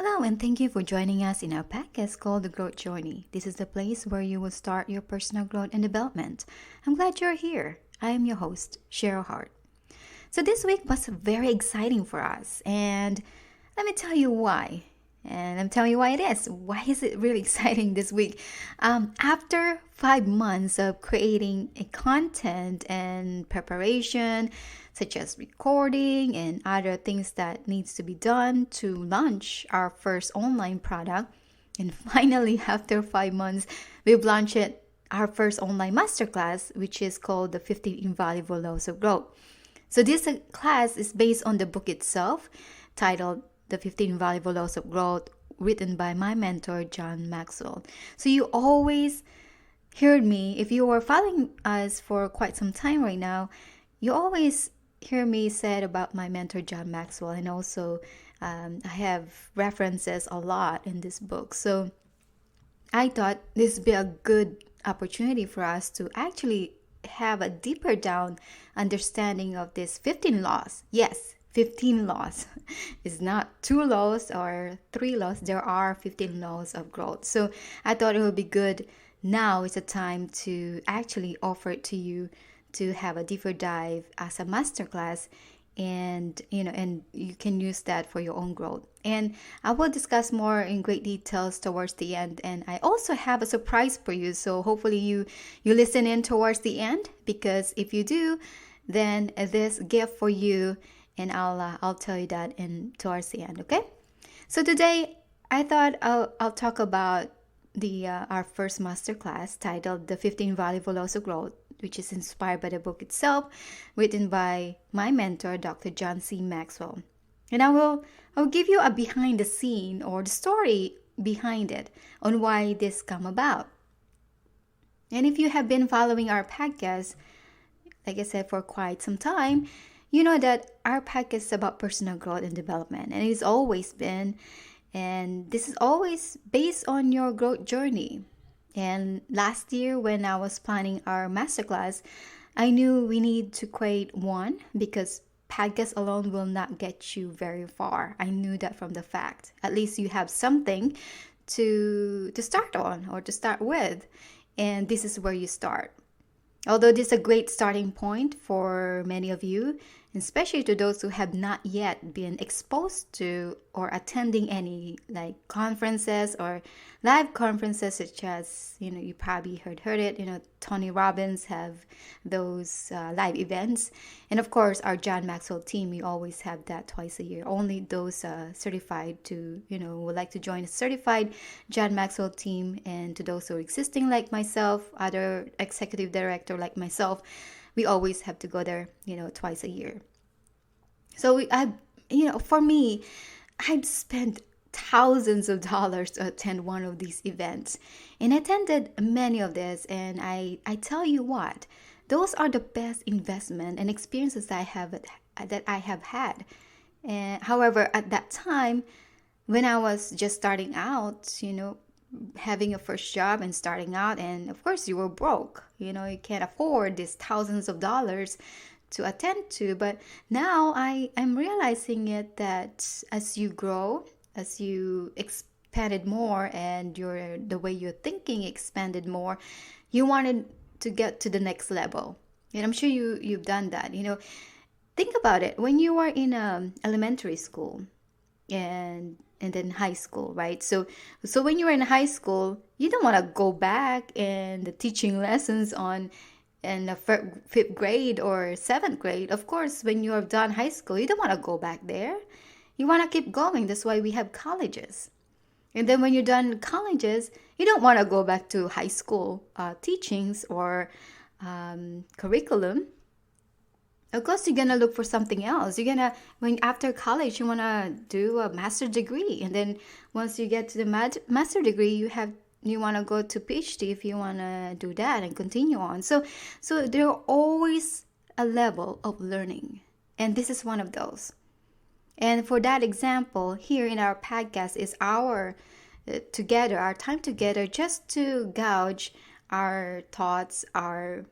Hello, and thank you for joining us in our podcast called The Growth Journey. This is the place where you will start your personal growth and development. I'm glad you're here. I am your host, Cheryl Hart. So, this week was very exciting for us, and let me tell you why. And I'm telling you why it is. Why is it really exciting this week? After 5 months of creating a content and preparation, such as recording and other things that needs to be done to launch our first online product, and finally, after 5 months, we've launched our first online masterclass, which is called the 15 Invaluable Laws of Growth. So this class is based on the book itself, titled The 15 Invaluable Laws of Growth, written by my mentor, John Maxwell. So you always heard me, if you were following us for quite some time right now, you always hear me said about my mentor, John Maxwell, and also I have references a lot in this book. So I thought this would be a good opportunity for us to actually have a deeper down understanding of these 15 laws. Yes, 15 laws. It's not 2 laws or 3 laws. There are 15 laws of growth. So I thought it would be good. Now is the time to actually offer it to you to have a deeper dive as a masterclass, and you can use that for your own growth. And I will discuss more in great details towards the end, and I also have a surprise for you, so hopefully you listen in towards the end, because if you do, then this gift for you, and I'll tell you that in towards the end. Okay, so today I thought I'll talk about the our first masterclass, titled The 15 Valuable Laws of Growth, which is inspired by the book itself, written by my mentor, Dr. John C. Maxwell. And I will give you a behind the scene, or the story behind it, on why this come about. And if you have been following our podcast, like I said, for quite some time, you know that our podcast is about personal growth and development, and it's always been. And this is always based on your growth journey. And last year, when I was planning our masterclass, I knew we need to create one, because podcast alone will not get you very far. I knew that from the fact. At least you have something to start on, or to start with. And this is where you start. Although this is a great starting point for many of you, especially to those who have not yet been exposed to or attending any like conferences or live conferences, such as, you probably heard it, Tony Robbins have those live events. And of course, our John Maxwell team, we always have that twice a year. Only those certified to, would like to join a certified John Maxwell team, and to those who are existing like myself, other executive director like myself, we always have to go there, twice a year. So for me, I'd spent thousands of dollars to attend one of these events, and I attended many of this. And I tell you what, those are the best investment and experiences that I have had. And however, at that time, when I was just starting out, having a first job and starting out, and of course you were broke, you can't afford these thousands of dollars to attend to. But now I'm realizing it, that as you grow, as you expanded more, and the way you're thinking expanded more, you wanted to get to the next level. And I'm sure you've done that. Think about it. When you are in elementary school and then high school, right? So when you're in high school, you don't want to go back and the teaching lessons on in the 5th grade or 7th grade. Of course, when you have done high school, you don't want to go back there. You want to keep going. That's why we have colleges. And then when you're done colleges, you don't want to go back to high school teachings or curriculum. Of course, you're gonna look for something else. When after college, you wanna do a master's degree, and then once you get to the master degree, you wanna go to PhD if you wanna do that and continue on. So there are always a level of learning, and this is one of those. And for that example, here in our podcast is our time together, just to gauge our thoughts, our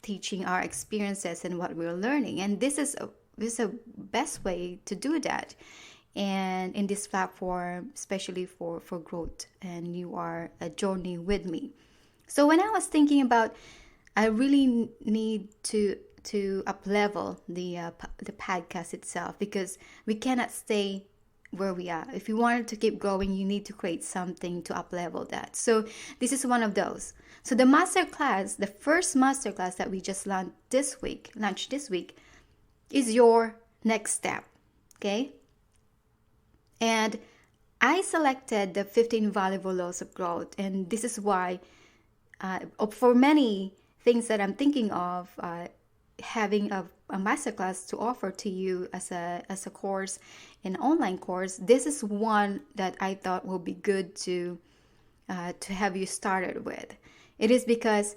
teaching, our experiences, and what we're learning. And this is a best way to do that. and in this platform, especially for growth, and you are a journey with me. So when I was thinking about, I really need to up level the podcast itself, because we cannot stay where we are. If you wanted to keep growing, you need to create something to up level that. So this is one of those. So the masterclass, the first masterclass that we just launched this week, is your next step. Okay. And I selected the 15 valuable laws of growth. And this is why, for many things that I'm thinking of, having a masterclass to offer to you as a course, an online course, this is one that I thought will be good to have you started with. It is because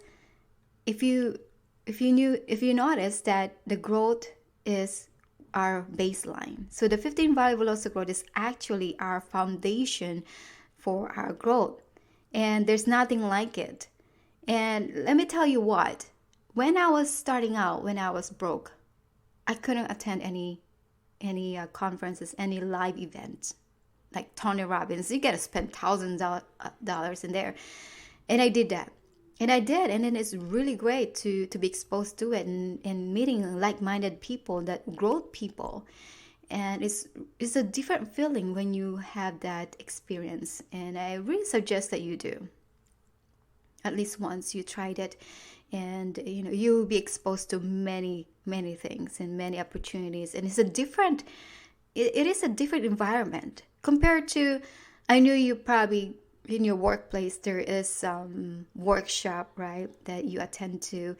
if you notice that the growth is our baseline. So the 15 valuable laws of growth is actually our foundation for our growth. And there's nothing like it. And let me tell you what, when I was starting out, when I was broke, I couldn't attend any conferences, any live events like Tony Robbins. You got to spend $1,000 in there. And I did that. And I did. And then it's really great to be exposed to it and meeting like-minded people, that growth people. And it's a different feeling when you have that experience. And I really suggest that you do. At least once you tried it. And you'll be exposed to many things and many opportunities, and it is a different environment compared to, I know you probably in your workplace there is some workshop, right, that you attend to,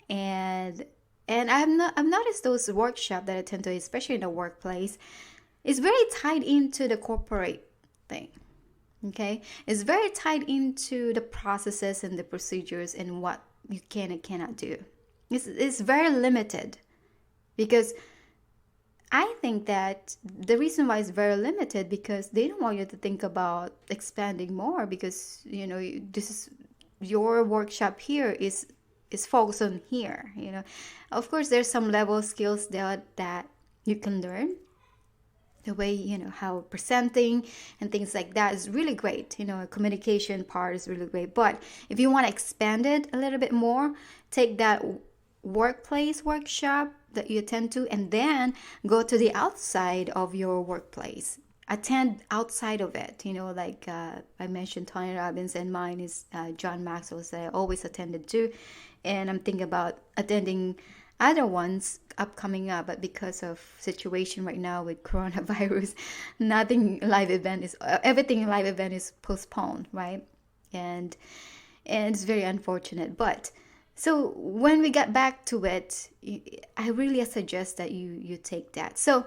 and I've noticed those workshops that I attend to, especially in the workplace, is very tied into the corporate thing. Okay, it's very tied into the processes and the procedures and what you can and cannot do. It's very limited, because I think that the reason why it's very limited, because they don't want you to think about expanding more, because this is your workshop here is focused on here. Of course there's some level skills that you can learn. The way, how presenting and things like that is really great. Communication part is really great. But if you want to expand it a little bit more, take that workplace workshop that you attend to, and then go to the outside of your workplace. Attend outside of it. Like I mentioned Tony Robbins, and mine is John Maxwell that I always attended to. And I'm thinking about attending other ones upcoming up, but because of situation right now with coronavirus, everything live event is postponed, right? And it's very unfortunate. But so when we get back to it, I really suggest that you take that. So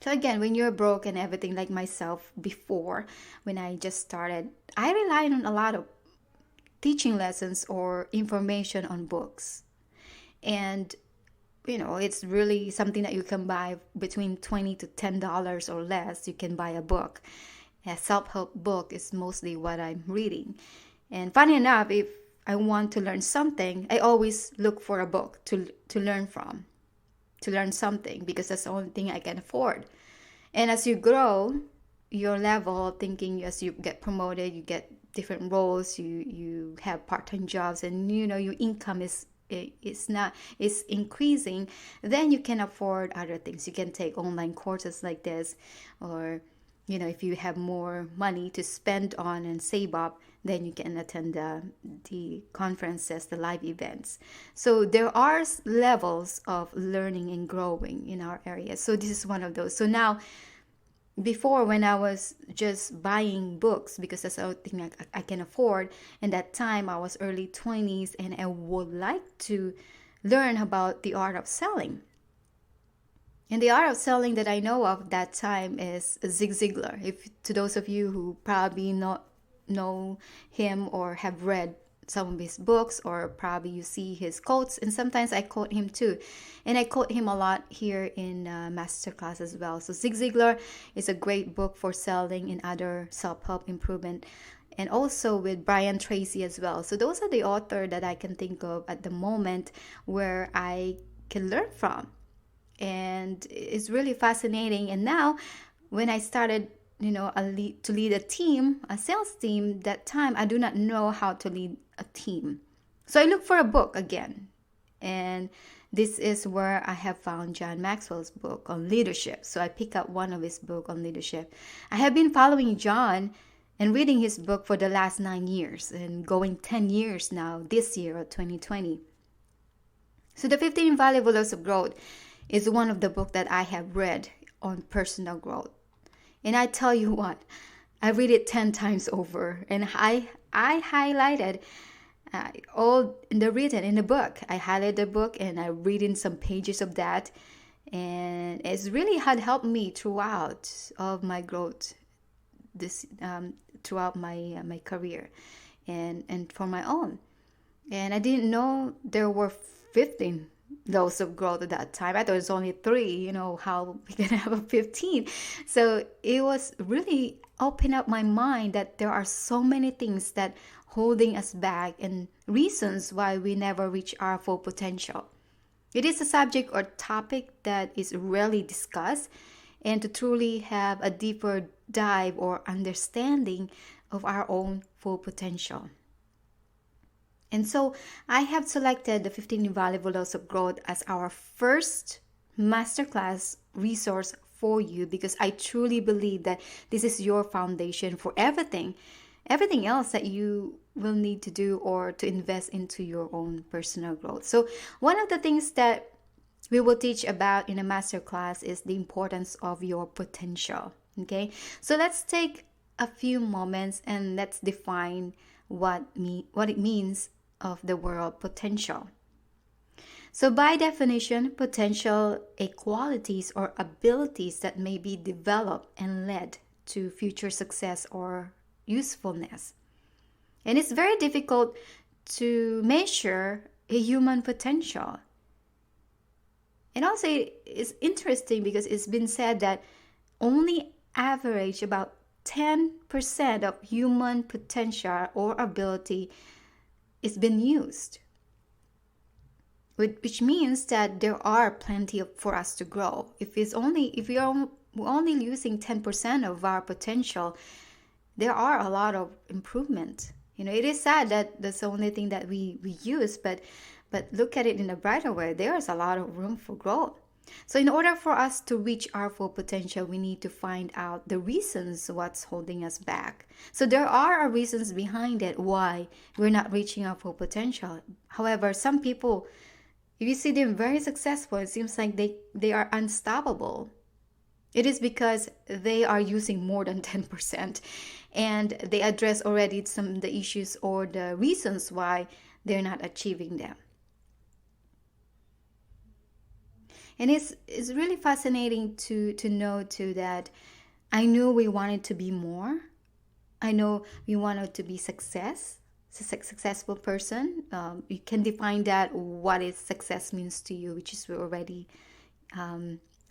again, when you're broke and everything, like myself before, when I just started, I relied on a lot of teaching lessons or information on books. And it's really something that you can buy between $20 to $10 or less. You can buy a book. A self-help book is mostly what I'm reading. And funny enough, if I want to learn something, I always look for a book to learn from, to learn something, because that's the only thing I can afford. And as you grow your level of thinking, as you get promoted, you get different roles, you have part-time jobs, and your income is increasing, then you can afford other things. You can take online courses like this, or if you have more money to spend on and save up, then you can attend the conferences, the live events. So there are levels of learning and growing in our area. So this is one of those. So now, before, when I was just buying books because that's the only thing I can afford, and that time I was early 20s, and I would like to learn about the art of selling. And the art of selling that I know of that time is Zig Ziglar. If to those of you who probably not know him or have read some of his books, or probably you see his quotes, and sometimes I quote him too, and I quote him a lot here in Masterclass as well. So Zig Ziglar is a great book for selling and other self-help improvement, and also with Brian Tracy as well. So those are the author that I can think of at the moment where I can learn from. And it's really fascinating. And now when I started, to lead a team, a sales team, that time I do not know how to lead a team. So I looked for a book again. And this is where I have found John Maxwell's book on leadership. So I pick up one of his book on leadership. I have been following John and reading his book for the last 9 years and going 10 years now, this year, 2020. So the 15 Invaluable Laws of Growth is one of the books that I have read on personal growth. And I tell you what, I read it 10 times over. And I highlighted all in the written in the book. I highlighted the book and I read in some pages of that. And it's really had helped me throughout of my growth, throughout my career and for my own. And I didn't know there were 15 laws of growth at that time. I thought it was only 3, how we can have a 15. So it was really open up my mind that there are so many things that holding us back and reasons why we never reach our full potential. It is a subject or topic that is rarely discussed, and to truly have a deeper dive or understanding of our own full potential. And so I have selected the 15 Invaluable Laws of Growth as our first masterclass resource for you, because I truly believe that this is your foundation for everything else that you will need to do or to invest into your own personal growth. So one of the things that we will teach about in a masterclass is the importance of your potential. Okay, so let's take a few moments and let's define what it means of the word potential. So by definition, potential are qualities or abilities that may be developed and led to future success or usefulness. And it's very difficult to measure a human potential. And also it's interesting because it's been said that only average about 10% of human potential or ability is been used, which means that there are plenty for us to grow. If we are only using 10% of our potential, there are a lot of improvement. It is sad that that's the only thing that we use, but look at it in a brighter way. There is a lot of room for growth. So in order for us to reach our full potential, we need to find out the reasons what's holding us back. So there are reasons behind it why we're not reaching our full potential. However, some people, if you see them very successful, it seems like they are unstoppable. It is because they are using more than 10% and they address already some of the issues or the reasons why they're not achieving them. And it's really fascinating to know too that I knew we wanted to be more. I know we wanted to be successful person. You can define that, what is success means to you, which is we already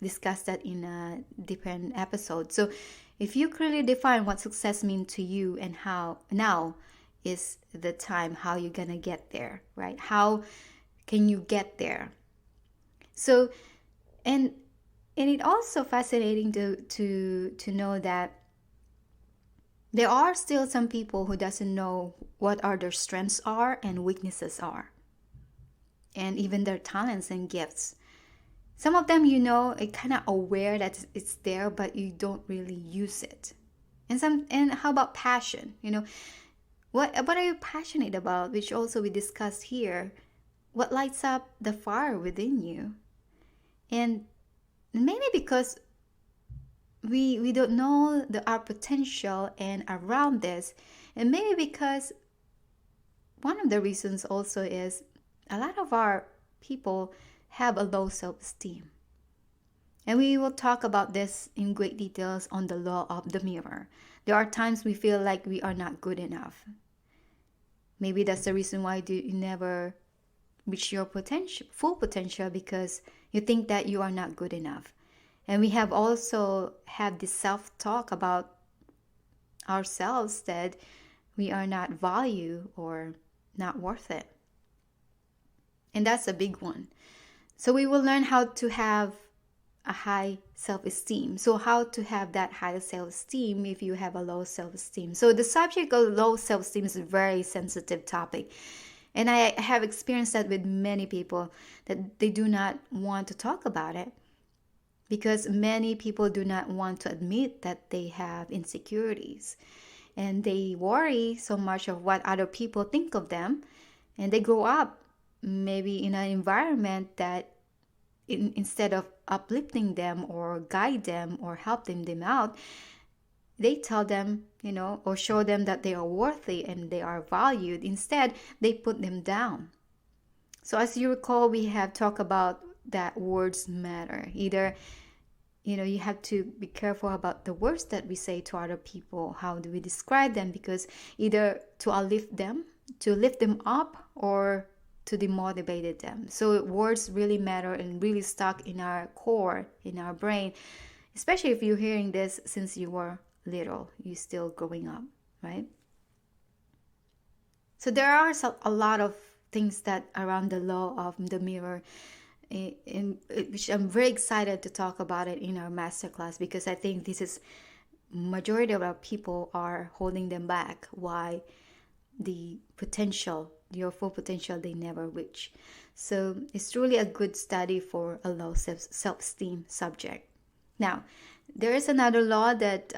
discussed that in a different episode. So if you clearly define what success means to you and how, now is the time how you're gonna get there, right? How can you get there? So and it also fascinating to know that there are still some people who doesn't know what are their strengths are and weaknesses are, and even their talents and gifts. Some of them, are kind of aware that it's there, but you don't really use it. And how about passion? What are you passionate about? Which also we discussed here. What lights up the fire within you? And maybe because we don't know our potential and around this, and maybe because one of the reasons also is a lot of our people have a low self-esteem. And we will talk about this in great details on the law of the mirror. There are times we feel like we are not good enough. Maybe that's the reason why you never reach your full potential, because you think that you are not good enough. And we have also had this self-talk about ourselves that we are not value or not worth it. And that's a big one. So we will learn how to have a high self-esteem. So how to have that high self-esteem if you have a low self-esteem? So the subject of low self-esteem is a very sensitive topic. And I have experienced that with many people, that they do not want to talk about it because many people do not want to admit that they have insecurities. And they worry so much of what other people think of them. And they grow up maybe in an environment that instead of uplifting them or guide them or helping them out, they tell them, or show them that they are worthy and they are valued. Instead, they put them down. So as you recall, we have talked about that words matter. Either, you have to be careful about the words that we say to other people. How do we describe them? Because either to uplift them, to lift them up, or to demotivate them. So words really matter and really stuck in our core, in our brain, especially if you're hearing this since you were little, you're still growing up, right? So there are a lot of things that around the law of the mirror, which I'm very excited to talk about it in our masterclass, because I think this is majority of our people are holding them back. Why? The potential, your full potential, they never reach. So it's truly a good study for a low self-esteem subject. Now, there is another law that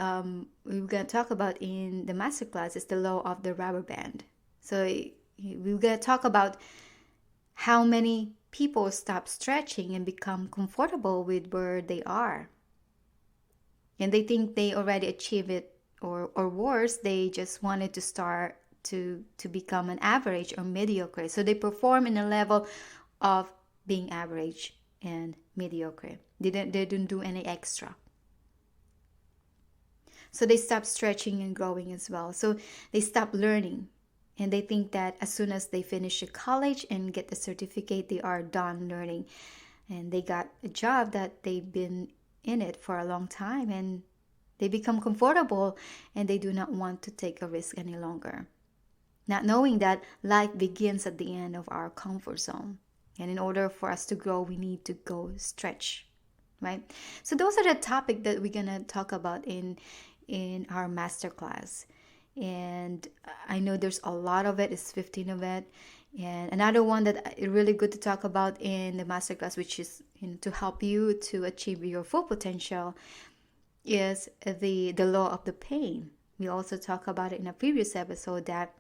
we're going to talk about in the masterclass. It's the law of the rubber band. So we're going to talk about how many people stop stretching and become comfortable with where they are. And they think they already achieved it, or worse, they just wanted to start to become an average or mediocre. So they perform in a level of being average and mediocre. They didn't do any extra. So they stop stretching and growing as well. So they stop learning. And they think that as soon as they finish college and get the certificate, they are done learning. And they got a job that they've been in it for a long time. And they become comfortable and they do not want to take a risk any longer. Not knowing that life begins at the end of our comfort zone. And in order for us to grow, we need to go stretch, right? So those are the topics that we're going to talk about in our masterclass. And I know there's a lot of it. It's 15 of it. And another one that is really good to talk about in the masterclass, which is to help you to achieve your full potential, is the law of the pain. We also talk about it in a previous episode that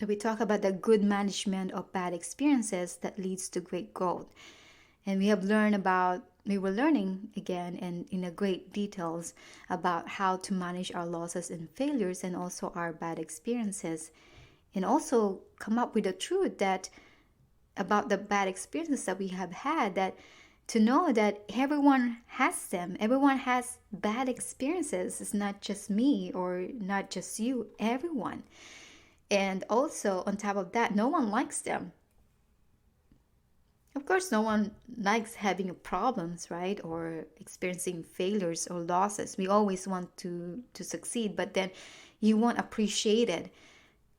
we talk about the good management of bad experiences that leads to great growth. And we were learning again and in a great details about how to manage our losses and failures and also our bad experiences. And also come up with the truth that about the bad experiences that we have had, that to know that everyone has them. Everyone has bad experiences. It's not just me or not just you, everyone. And also on top of that, no one likes them. Of course, no one likes having problems, right? Or experiencing failures or losses. We always want to succeed, but then you won't appreciate it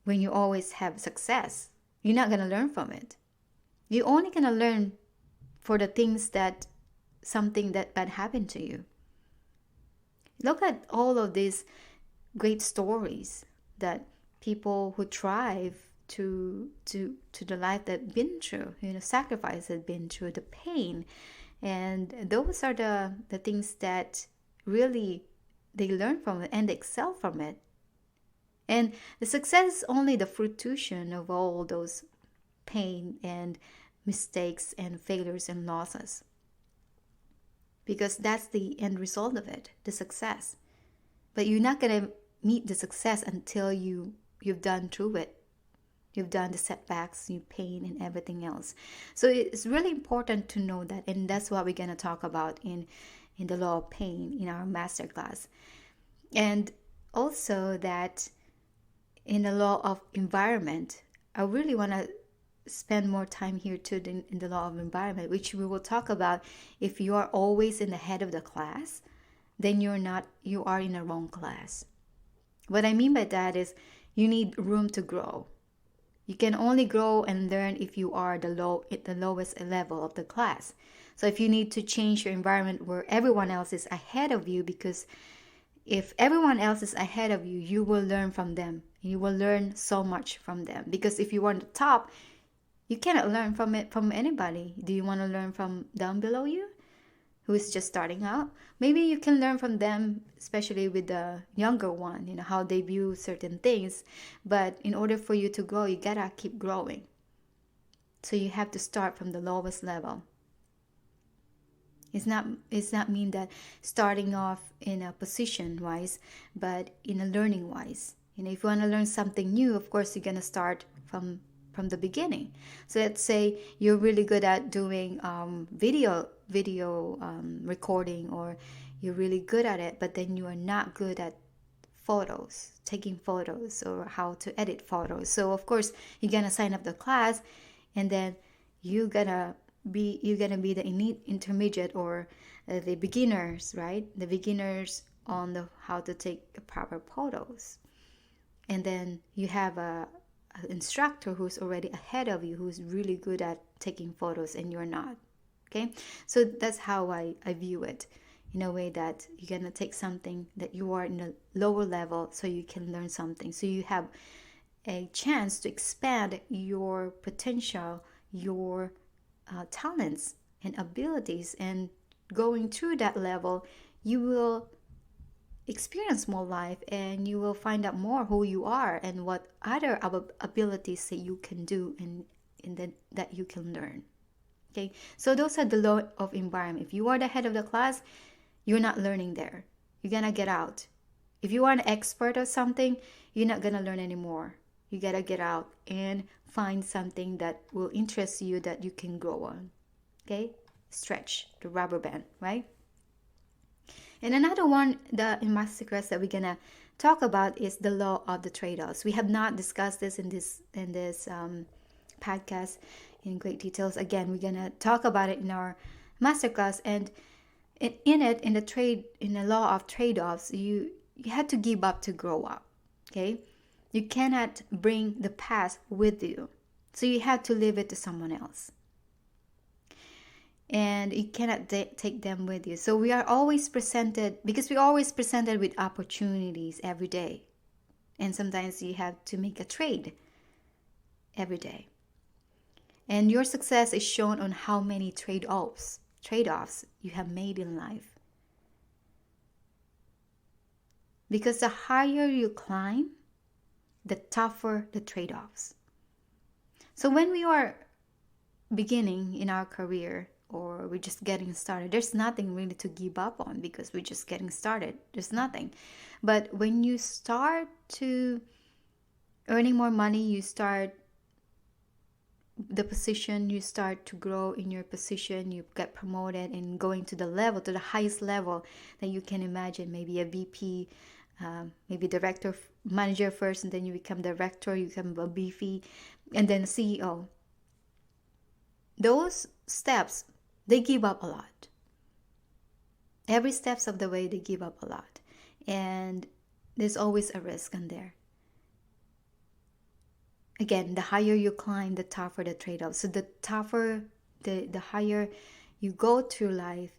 when you always have success. You're not going to learn from it. You're only going to learn for the things that something that bad happened to you. Look at all of these great stories that people who thrive to the life that been through, sacrifice that been through, the pain, and those are the things that really they learn from it and they excel from it. And the success is only the fruition of all those pain and mistakes and failures and losses, because that's the end result of it, the success. But you're not going to meet the success until you've done through it. You've done the setbacks, your pain, and everything else. So it's really important to know that, and that's what we're going to talk about in the law of pain in our masterclass. And also that in the law of environment, I really want to spend more time here too in the law of environment, which we will talk about. If you are always in the head of the class, then you are in the wrong class. What I mean by that is you need room to grow. You can only grow and learn if you are at the lowest level of the class. So if you need to change your environment where everyone else is ahead of you, because if everyone else is ahead of you, you will learn from them. You will learn so much from them. Because if you are on the top, you cannot learn from it from anybody. Do you want to learn from down below you, who is just starting out? Maybe you can learn from them, especially with the younger one, how they view certain things. But in order for you to grow, you gotta keep growing. So you have to start from the lowest level. It's not mean that starting off in a position wise, but in a learning wise. If you want to learn something new, of course you're gonna start from the beginning. So let's say you're really good at doing video recording, or you're really good at it, but then you are not good at taking photos, or how to edit photos. So of course you're gonna sign up the class, and then you're gonna be the intermediate, or the beginners, right? The beginners on how to take proper photos. And then you have an instructor who's already ahead of you, who's really good at taking photos, and you're not. Okay, so that's how I view it, in a way that you're gonna take something that you are in a lower level, so you can learn something, so you have a chance to expand your potential, your talents and abilities. And going through that level, you will experience more life, and you will find out more who you are and what other abilities that you can do, and that you can learn. Okay, so those are the law of environment. If you are the head of the class, you're not learning there. You're gonna get out. If you are an expert or something, you're not gonna learn anymore. You gotta get out and find something that will interest you, that you can grow on. Okay, stretch the rubber band, right? And another one in Masterclass that we're gonna talk about is the law of the trade-offs. We have not discussed this in this podcast in great details. Again, we're gonna talk about it in our Masterclass. And in the law of trade-offs, you have to give up to grow up. Okay, you cannot bring the past with you, so you have to leave it to someone else. And you cannot take them with you. So we're always presented with opportunities every day. And sometimes you have to make a trade every day. And your success is shown on how many trade-offs you have made in life. Because the higher you climb, the tougher the trade-offs. So when we are beginning in our career, or we're just getting started, there's nothing really to give up on, because we're just getting started. There's nothing. But when you start to earning more money, you start to grow in your position, you get promoted and going to the highest level that you can imagine, maybe a VP, maybe director, manager first, and then you become director, you become a VP, and then CEO. Those steps, they give up a lot. Every steps of the way, they give up a lot. And there's always a risk in there. Again, the higher you climb, the tougher the trade-offs. So the higher you go through life,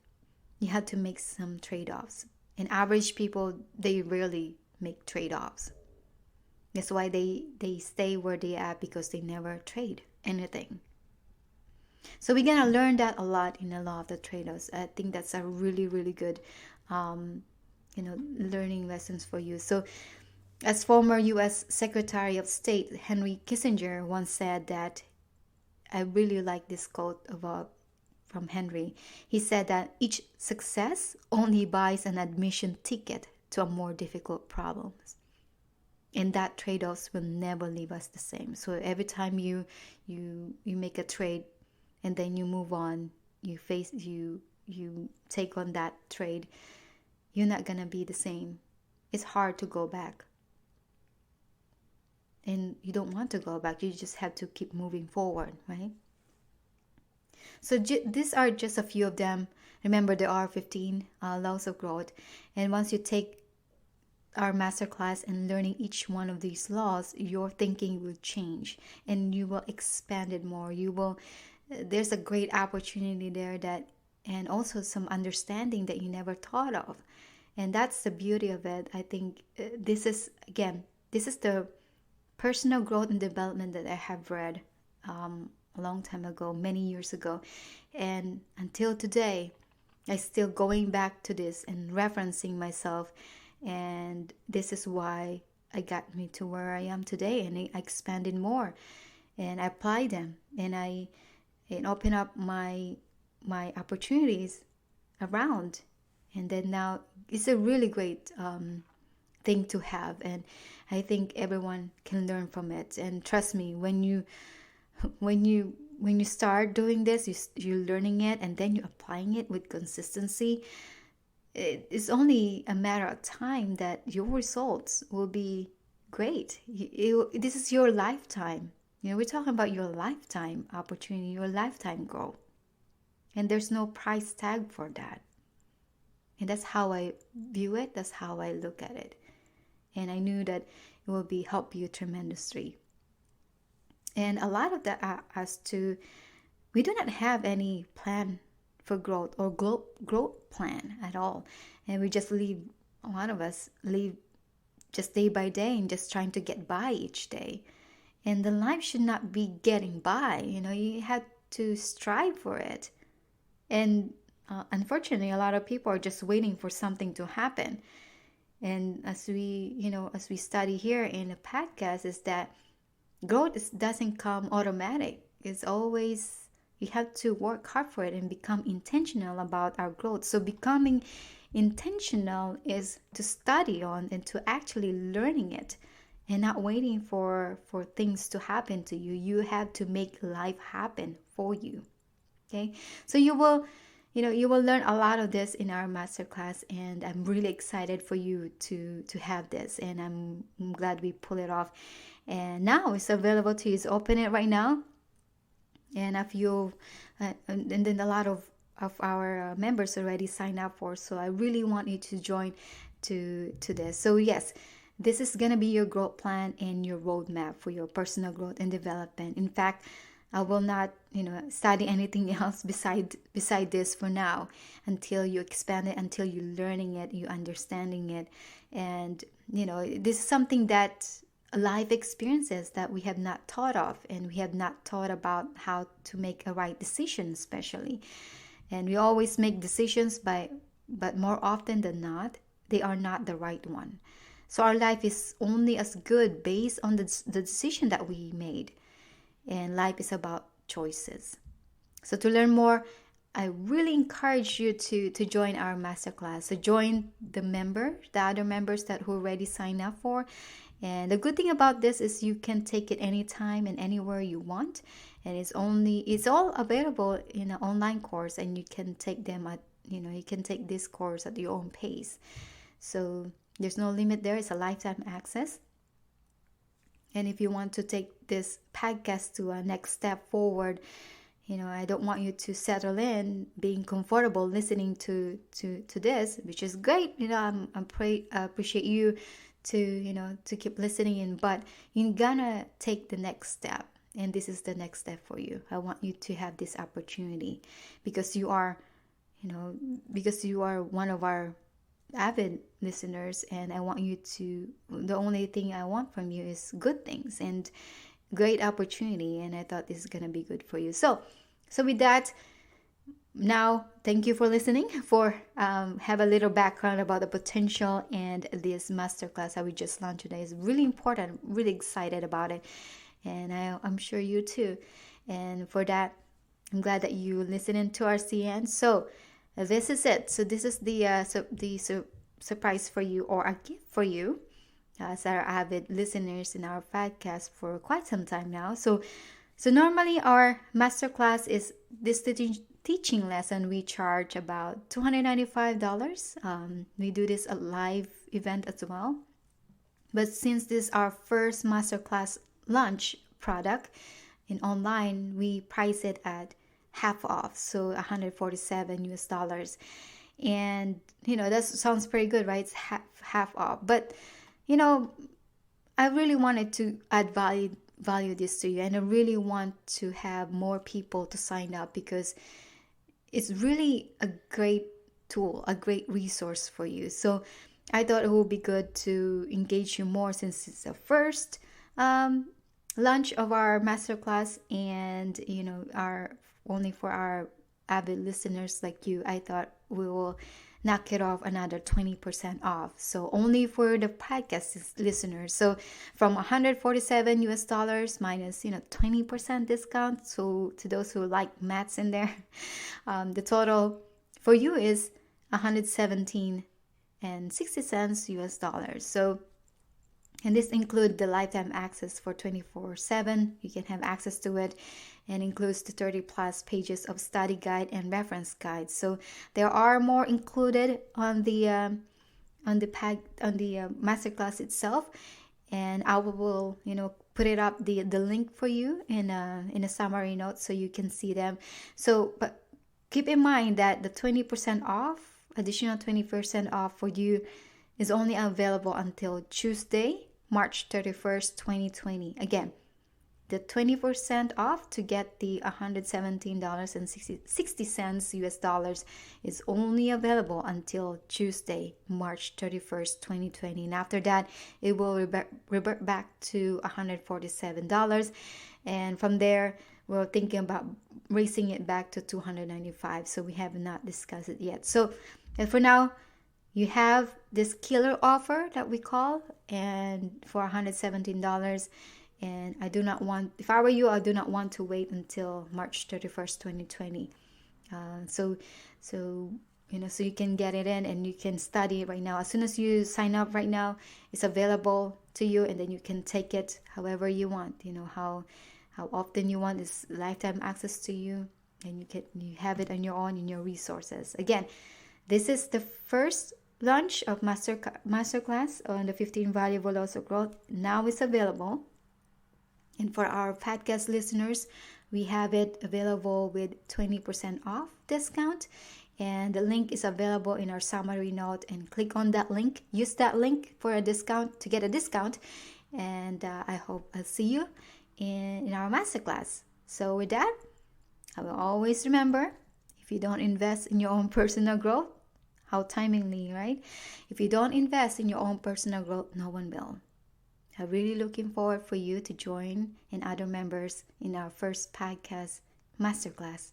you have to make some trade-offs. And average people, they rarely make trade-offs. That's why they stay where they are, because they never trade anything. So we're gonna learn that a lot in the law of the trade-offs. I think that's a really, really good, learning lessons for you. So, as former U.S. Secretary of State Henry Kissinger once said that, I really like this quote from Henry. He said that each success only buys an admission ticket to a more difficult problems. And that trade-offs will never leave us the same. So every time you make a trade, and then you move on, you take on that trade, you're not gonna be the same. It's hard to go back. And you don't want to go back. You just have to keep moving forward, right? So these are just a few of them. Remember, there are 15 laws of growth. And once you take our masterclass and learning each one of these laws, your thinking will change and you will expand it more. There's a great opportunity there that and also some understanding that you never thought of. And that's the beauty of it. I think this is the personal growth and development that I have read a long time ago, many years ago. And until today, I still going back to this and referencing myself. And this is why I got me to where I am today. And I expanded more and I apply them and open up my opportunities around. And then now it's a really great thing to have, and I think everyone can learn from it. And trust me, when you start doing this, you're learning it and then you're applying it with consistency. It's only a matter of time that your results will be great. This is your lifetime. We're talking about your lifetime opportunity, your lifetime goal, and there's no price tag for that. And that's how I view it. That's how I look at it. And I knew that it will help you tremendously. And a lot of that as to, we do not have any plan for growth or growth plan at all. And we just live, a lot of us live just day by day and just trying to get by each day. And the life should not be getting by. You have to strive for it. And unfortunately, a lot of people are just waiting for something to happen. And as we study here in the podcast, is that growth doesn't come automatic. It's always, you have to work hard for it and become intentional about our growth. So becoming intentional is to study on and to actually learning it and not waiting for things to happen to you. You have to make life happen for you. Okay, so you will learn a lot of this in our masterclass, and I'm really excited for you to have this, and I'm glad we pull it off. And now it's available to you. Just open it right now, and if you and then a lot of our members already signed up for. So I really want you to join to this. So yes, this is gonna be your growth plan and your roadmap for your personal growth and development. In fact, I will not, study anything else beside this for now, until you expand it, until you're learning it, you understanding it. And, this is something that life experiences that we have not thought of, and we have not thought about how to make a right decision, especially. And we always make decisions but more often than not, they are not the right one. So our life is only as good based on the decision that we made. And life is about choices. So to learn more, I really encourage you to join our masterclass. So join the other members that who already signed up for. And the good thing about this is you can take it anytime and anywhere you want. And it's all available in an online course, and you can take them you can take this course at your own pace. So there's no limit there. It's a lifetime access. And if you want to take this podcast to a next step forward, I don't want you to settle in being comfortable listening to this, which is great. I appreciate you to keep listening in, but you're gonna take the next step, and this is the next step for you. I want you to have this opportunity because you are one of our avid listeners, and I want you the only thing I want from you is good things and great opportunity, and I thought this is going to be good for you. So with that, now thank you for listening, for have a little background about the potential, and this masterclass that we just launched today is really important. I'm really excited about it, and I'm sure you too. And for that, I'm glad that you listening to RCN. So this is it. So this is the surprise for you, or a gift for you, as our avid listeners in our podcast for quite some time now. So normally our masterclass is this teaching lesson. We charge about $295. We do this a live event as well. But since this is our first masterclass launch product in online, we price it at half off, so $147. And that sounds pretty good, right? It's half off. But I really wanted to add value this to you, and I really want to have more people to sign up, because it's really a great tool, a great resource for you. So I thought it would be good to engage you more since it's the first launch of our masterclass, and our only for our avid listeners like you. I thought we will knock it off another 20% off. So only for the podcast listeners. So from 147 US dollars minus 20% discount. So to those who like maths in there, the total for you is 117 and 60 cents US dollars. So, and this includes the lifetime access for 24/7. You can have access to it, and includes the 30 plus pages of study guide and reference guides. So there are more included on the masterclass itself, and I will put it up the link for you in a summary note so you can see them. So, but keep in mind that the 20% off, additional 20% off for you, is only available until Tuesday, March 31st, 2020. Again, the 20% off to get the $117.60 US dollars is only available until Tuesday, March 31st, 2020. And after that, it will revert back to $147. And from there, we're thinking about raising it back to $295. So we have not discussed it yet. So for now, you have this killer offer that we call, and for $117. And I do not want, if I were you, I do not want to wait until March 31st, 2020. So you can get it in and you can study it right now. As soon as you sign up right now, it's available to you, and then you can take it however you want. How often you want. Is lifetime access to you, and you have it on your own in your resources. Again, this is the first launch of Masterclass on the 15 Valuable Laws of Growth. Now it's available. And for our podcast listeners, we have it available with 20% off discount. And the link is available in our summary note. And click on that link. Use that link for a discount, to get a discount. And I hope I'll see you in our masterclass. So with that, I will always remember, if you don't invest in your own personal growth, how timely, right? If you don't invest in your own personal growth, no one will. I'm really looking forward for you to join and other members in our first podcast masterclass.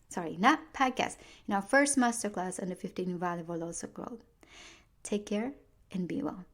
Sorry, not podcast. In our first masterclass on the 15 Valuable Laws of Growth. Take care and be well.